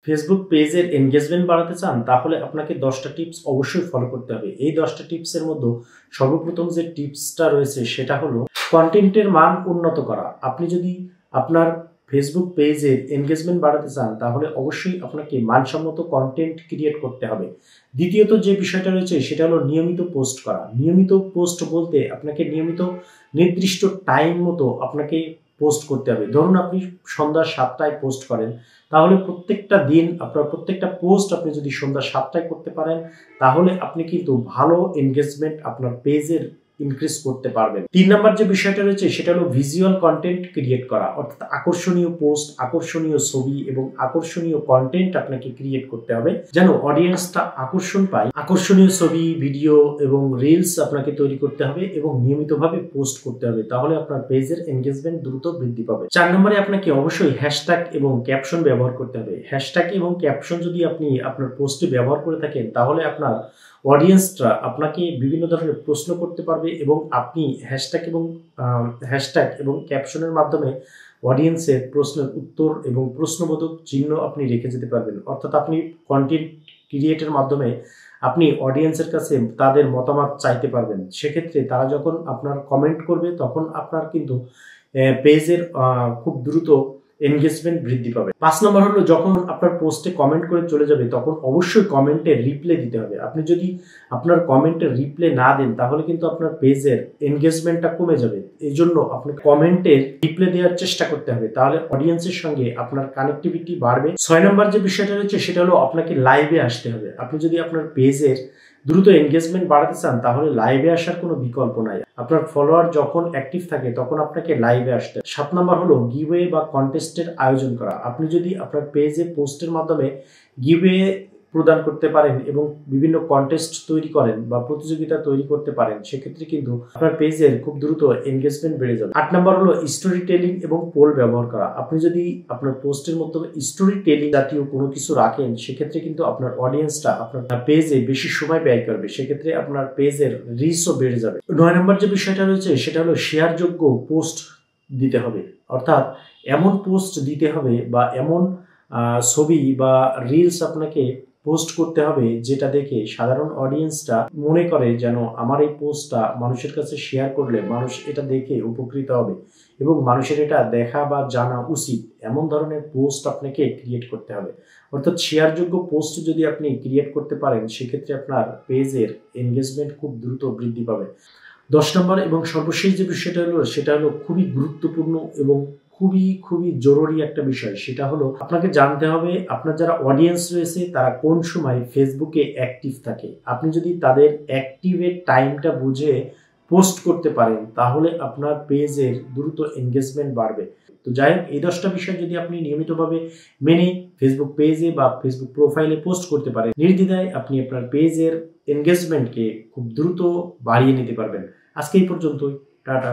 Facebook পেজের engagement বাড়াতে চান তাহলে আপনাকে 10টা টিপস অবশ্যই ফলো করতে হবে। এই 10টা টিপসের মধ্যে সর্বপ্রথম যে টিপসটা রয়েছে সেটা হলো কন্টেন্টের মান উন্নত করা। আপনি যদি আপনার ফেসবুক পেজের এনগেজমেন্ট বাড়াতে চান তাহলে অবশ্যই আপনাকে মানসম্মত কন্টেন্ট ক্রিয়েট করতে হবে। দ্বিতীয়ত যে বিষয়টা রয়েছে সেটা হলো নিয়মিত পোস্ট করা। নিয়মিত পোস্ট বলতে আপনাকে নিয়মিত নির্দিষ্ট টাইম মতো আপনাকে পোস্ট করতে হবে। ধরুন আপনি সন্ধ্যা 7টায় পোস্ট করেন, তাহলে প্রত্যেকটা দিন আপনার প্রত্যেকটা পোস্ট আপনি যদি সন্ধ্যা 7টায় করতে পারেন তাহলে আপনি কিন্তু ভালো এনগেজমেন্ট আপনার পেজের ইনক্রিজ করতে পারবেন। 3 নাম্বার যে বিষয়টা রয়েছে সেটা হলো ভিজুয়াল কন্টেন্ট ক্রিয়েট করা, অর্থাৎ আকর্ষণীয় পোস্ট, আকর্ষণীয় ছবি এবং আকর্ষণীয় কন্টেন্ট আপনাকে ক্রিয়েট করতে হবে যেন অডিয়েন্সটা আকর্ষণ পায়। আকর্ষণীয় ছবি, ভিডিও এবং রিলস আপনাকে তৈরি করতে হবে এবং নিয়মিতভাবে পোস্ট করতে হবে, তাহলে আপনার পেজের এনগেজমেন্ট দ্রুত বৃদ্ধি পাবে। 4 নম্বরে আপনাকে অবশ্যই হ্যাশট্যাগ এবং ক্যাপশন ব্যবহার করতে হবে। হ্যাশট্যাগ এবং ক্যাপশন যদি আপনি আপনার পোস্টে ব্যবহার করে থাকেন তাহলে আপনার অডিয়েন্সরা আপনাকে বিভিন্ন ধরনের প্রশ্ন করতে পারবে এবং আপনি হ্যাশট্যাগ এবং ক্যাপশনের মাধ্যমে অডিয়েন্সের প্রশ্নের উত্তর এবং প্রশ্নবোধক চিহ্ন আপনি রেখে যেতে পারবেন। অর্থাৎ আপনি কন্টেন্ট ক্রিয়েটের মাধ্যমে আপনি অডিয়েন্সের কাছে তাদের মতামত চাইতে পারবেন। সেক্ষেত্রে তারা যখন আপনার কমেন্ট করবে তখন আপনার কিন্তু পেজের খুব দ্রুত এনগেজমেন্ট বৃদ্ধি পাবে। 5 নম্বর হলো যখন আপনার পোস্টে কমেন্ট করে চলে যাবে তখন অবশ্যই কমেন্টে রিপ্লাই দিতে হবে। আপনি যদি আপনার কমেন্টে রিপ্লাই না দেন তাহলে কিন্তু আপনার পেজের এনগেজমেন্টটা কমে যাবে। এই জন্য আপনি কমেন্টে রিপ্লাই দেওয়ার চেষ্টা করতে হবে, তাহলে অডিয়েন্সের সঙ্গে আপনার কানেক্টিভিটি বাড়বে। 6 নম্বর যে বিষয়টা রয়েছে সেটা হলো আপনাকে লাইভে আসতে হবে। আপনি যদি আপনার পেজের দ্রুত এনগেজমেন্ট বাড়াতে চান তাহলে লাইভে আসার কোনো বিকল্প নাই। আপনার ফলোয়ার যখন অ্যাক্টিভ থাকে তখন আপনাকে লাইভে আসতে। 7 নম্বর হলো গিভওয়ে বা কন্টেস্টের আয়োজন করা। আপনি যদি আপনার পেজে পোস্টের মাধ্যমে গিভওয়ে প্রদান করতে পারেন এবং বিভিন্ন কন্টেস্ট তৈরি করেন বা প্রতিযোগিতা তৈরি করতে পারেন সেক্ষেত্রে কিন্তু আপনার পেজের খুব দ্রুত এনগেজমেন্ট বেড়ে যাবে। 8 নম্বর হলো স্টোরি টেলিং এবং পোল ব্যবহার করা। আপনি যদি আপনার পোস্টের মাধ্যমে স্টোরি টেলিং জাতীয় কোনো কিছু রাখেন সেক্ষেত্রে কিন্তু আপনার অডিয়েন্সটা আপনার পেজে বেশি সময় ব্যয় করবে, সেক্ষেত্রে আপনার পেজের রিচও বেড়ে যাবে। 9 নম্বর যে বিষয়টা রয়েছে সেটা হলো শেয়ারযোগ্য পোস্ট দিতে হবে, অর্থাৎ এমন পোস্ট দিতে হবে বা এমন ছবি বা রিলস আপনাকে পোস্ট করতে হবে যেটা দেখে সাধারণ অডিয়েন্সটা মনে করে যেন আমার এই পোস্টটা মানুষের কাছে শেয়ার করলে মানুষ এটা দেখে উপকৃত হবে এবং মানুষের এটা দেখা বা জানা উচিত, এমন ধরনের পোস্ট আপনাকে ক্রিয়েট করতে হবে। অর্থাৎ শেয়ারযোগ্য পোস্ট যদি আপনি ক্রিয়েট করতে পারেন সেক্ষেত্রে আপনার পেজের এনগেজমেন্ট খুব দ্রুত বৃদ্ধি পাবে। 10 নম্বর এবং সর্বশেষ যে বিষয়টা হলো সেটা হলো খুবই গুরুত্বপূর্ণ এবং খুবই জরুরি একটা বিষয়, সেটা হলো আপনাকে জানতে হবে আপনার যারা অডিয়েন্স রয়েছে তারা কোন সময় ফেসবুকে অ্যাক্টিভ থাকে। আপনি যদি তাদের অ্যাক্টিভের টাইমটা বুঝে পোস্ট করতে পারেন তাহলে আপনার পেজের দ্রুত এনগেজমেন্ট বাড়বে। তো যাই হোক, এই 10টা বিষয় যদি আপনি নিয়মিতভাবে মেনে ফেসবুক পেজে বা ফেসবুক প্রোফাইলে পোস্ট করতে পারেন নির্দ্বিধায় আপনি আপনার পেজের এনগেজমেন্টকে খুব দ্রুত বাড়িয়ে নিতে পারবেন। আজকে এই পর্যন্তই, টাটা।